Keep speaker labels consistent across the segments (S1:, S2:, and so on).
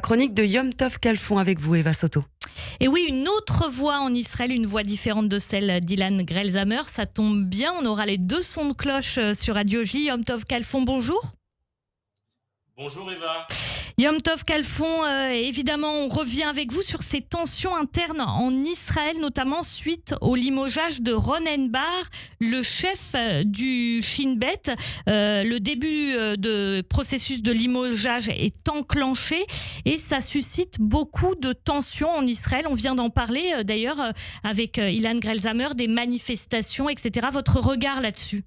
S1: chronique de Yom Tov Kalfon avec vous, Eva Soto.
S2: Et oui, une autre voix en Israël, une voix différente de celle d'Ilan Grelzamer. Ça tombe bien, on aura les deux sons de cloche sur Radio J. Yom Tov Kalfon, bonjour.
S3: Bonjour Eva.
S2: Yom Tov Kalfon, évidemment, on revient avec vous sur ces tensions internes en Israël, notamment suite au limogeage de Ronen Bar, le chef du Shin Bet. Le début de processus de limogeage est enclenché et ça suscite beaucoup de tensions en Israël. On vient d'en parler d'ailleurs avec Ilan Grelzamer, des manifestations, etc. Votre regard là-dessus?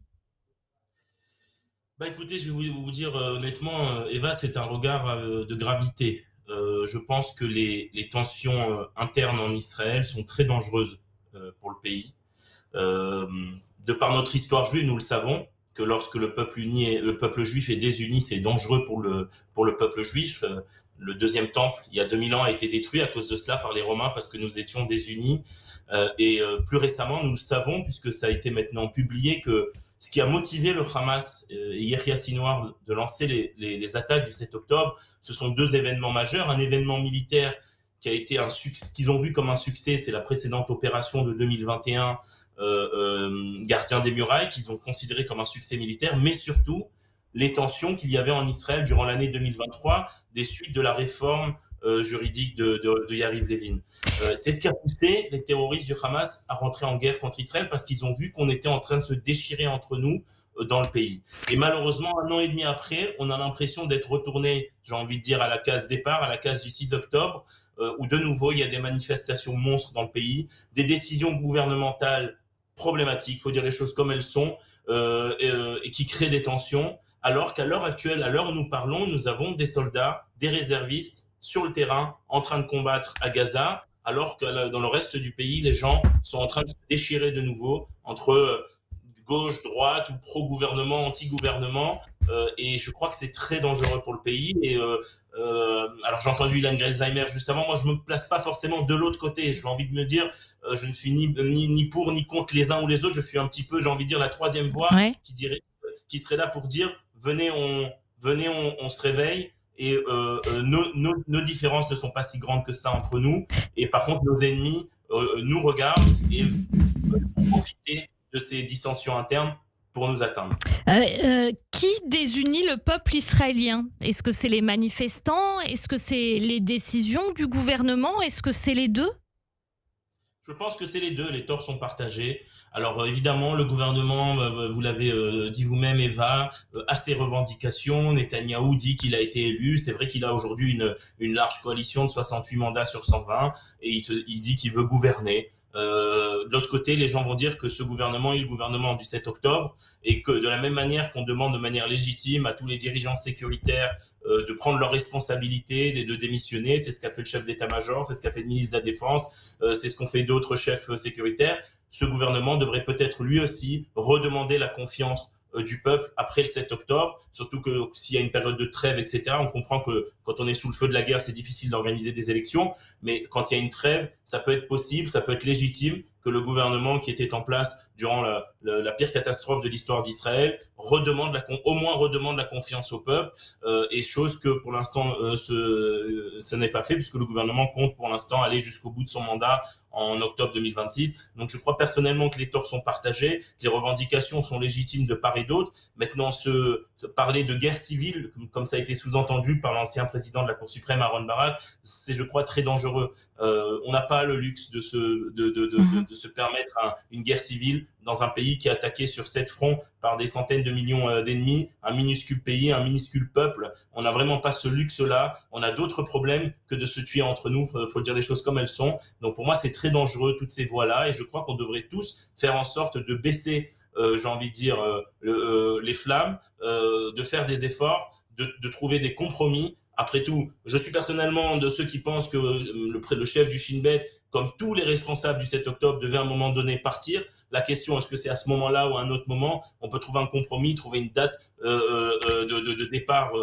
S3: Écoutez, je vais vous dire honnêtement, Eva, c'est un regard de gravité. Je pense que les tensions internes en Israël sont très dangereuses pour le pays. De par notre histoire juive, nous le savons, que lorsque le peuple juif est désuni, c'est dangereux pour le peuple juif. Le deuxième temple, il y a 2000 ans, a été détruit à cause de cela par les Romains parce que nous étions désunis. Plus récemment, nous le savons, puisque ça a été maintenant publié, que ce qui a motivé le Hamas et Yahya Sinwar de lancer les attaques du 7 octobre, ce sont deux événements majeurs. Un événement militaire qui a été un succès, qu'ils ont vu comme un succès, c'est la précédente opération de 2021, Gardien des murailles, qu'ils ont considéré comme un succès militaire, mais surtout les tensions qu'il y avait en Israël durant l'année 2023, des suites de la réforme juridique de Yariv Levin. C'est ce qui a poussé les terroristes du Hamas à rentrer en guerre contre Israël parce qu'ils ont vu qu'on était en train de se déchirer entre nous dans le pays. Et malheureusement, 1 an et demi après, on a l'impression d'être retourné, j'ai envie de dire, à la case départ, à la case du 6 octobre, où de nouveau, il y a des manifestations monstres dans le pays, des décisions gouvernementales problématiques, il faut dire les choses comme elles sont, et qui créent des tensions, alors qu'à l'heure actuelle, à l'heure où nous parlons, nous avons des soldats, des réservistes, sur le terrain, en train de combattre à Gaza, alors que dans le reste du pays, les gens sont en train de se déchirer de nouveau entre gauche, droite ou pro-gouvernement, anti-gouvernement. Et je crois que c'est très dangereux pour le pays. Alors j'ai entendu Ilan Grelzamer juste avant, moi je me place pas forcément de l'autre côté. J'ai envie de me dire, je ne suis ni pour ni contre les uns ou les autres. Je suis un petit peu, j'ai envie de dire, la troisième voie qui serait là pour dire, venez, on se réveille. Et nos différences ne sont pas si grandes que ça entre nous. Et par contre, nos ennemis nous regardent et veulent profiter de ces dissensions internes pour nous atteindre.
S2: Qui désunit le peuple israélien? Est-ce que c'est les manifestants? Est-ce que c'est les décisions du gouvernement? Est-ce que c'est les deux?
S3: Je pense que c'est les deux, les torts sont partagés. Alors évidemment, le gouvernement, vous l'avez dit vous-même, Eva, a ses revendications. Netanyahou dit qu'il a été élu. C'est vrai qu'il a aujourd'hui une large coalition de 68 mandats sur 120 et il dit qu'il veut gouverner. De l'autre côté, les gens vont dire que ce gouvernement est le gouvernement du 7 octobre et que de la même manière qu'on demande de manière légitime à tous les dirigeants sécuritaires de prendre leurs responsabilités, de démissionner, c'est ce qu'a fait le chef d'état-major, c'est ce qu'a fait le ministre de la Défense, c'est ce qu'ont fait d'autres chefs sécuritaires. Ce gouvernement devrait peut-être lui aussi redemander la confiance du peuple après le 7 octobre, surtout que s'il y a une période de trêve, etc., on comprend que quand on est sous le feu de la guerre, c'est difficile d'organiser des élections, mais quand il y a une trêve, ça peut être possible, ça peut être légitime que le gouvernement qui était en place durant la pire catastrophe de l'histoire d'Israël au moins redemande la confiance au peuple, et chose que pour l'instant ce n'est pas fait puisque le gouvernement compte pour l'instant aller jusqu'au bout de son mandat en octobre 2026. Donc je crois personnellement que les torts sont partagés, que les revendications sont légitimes de part et d'autre. Maintenant, parler de guerre civile, comme ça a été sous-entendu par l'ancien président de la Cour suprême, Aaron Barak, c'est, je crois, très dangereux. On n'a pas le luxe de se permettre une guerre civile dans un pays qui est attaqué sur 7 fronts par des centaines de millions d'ennemis, un minuscule pays, un minuscule peuple. On n'a vraiment pas ce luxe-là. On a d'autres problèmes que de se tuer entre nous. Faut dire les choses comme elles sont. Donc pour moi, c'est très dangereux, toutes ces voies-là. Et je crois qu'on devrait tous faire en sorte de baisser, j'ai envie de dire, les flammes, de faire des efforts, de trouver des compromis. Après tout, je suis personnellement de ceux qui pensent que le chef du Shin Bet, comme tous les responsables du 7 octobre, devait à un moment donné partir. La question, est-ce que c'est à ce moment-là ou à un autre moment, on peut trouver un compromis, trouver une date de départ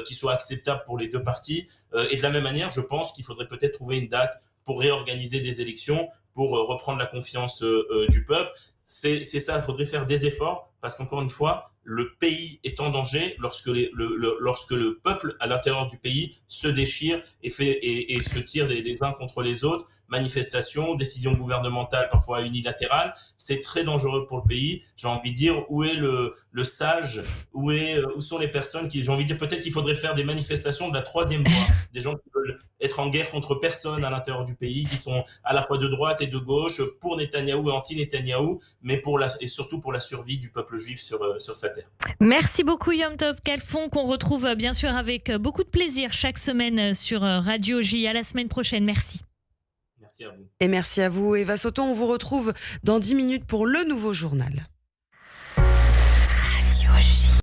S3: qui soit acceptable pour les deux parties. Et de la même manière, je pense qu'il faudrait peut-être trouver une date pour réorganiser des élections, pour reprendre la confiance du peuple. C'est ça, il faudrait faire des efforts, parce qu'encore une fois, le pays est en danger lorsque lorsque le peuple à l'intérieur du pays se déchire et se tire les uns contre les autres. Manifestations, décisions gouvernementales parfois unilatérales, c'est très dangereux pour le pays. J'ai envie de dire, où est le sage, où sont les personnes qui, j'ai envie de dire, peut-être qu'il faudrait faire des manifestations de la troisième voie, des gens qui veulent être en guerre contre personne à l'intérieur du pays, qui sont à la fois de droite et de gauche, pour Netanyahou et anti-Netanyahou, mais et surtout pour la survie du peuple juif sur sa terre.
S2: Merci beaucoup Yom Tov Kalfon, qu'on retrouve bien sûr avec beaucoup de plaisir chaque semaine sur Radio J. À la semaine prochaine, merci.
S3: Merci à vous.
S1: Et merci à vous, Eva Soto. On vous retrouve dans 10 minutes pour le nouveau journal.
S4: Radio J.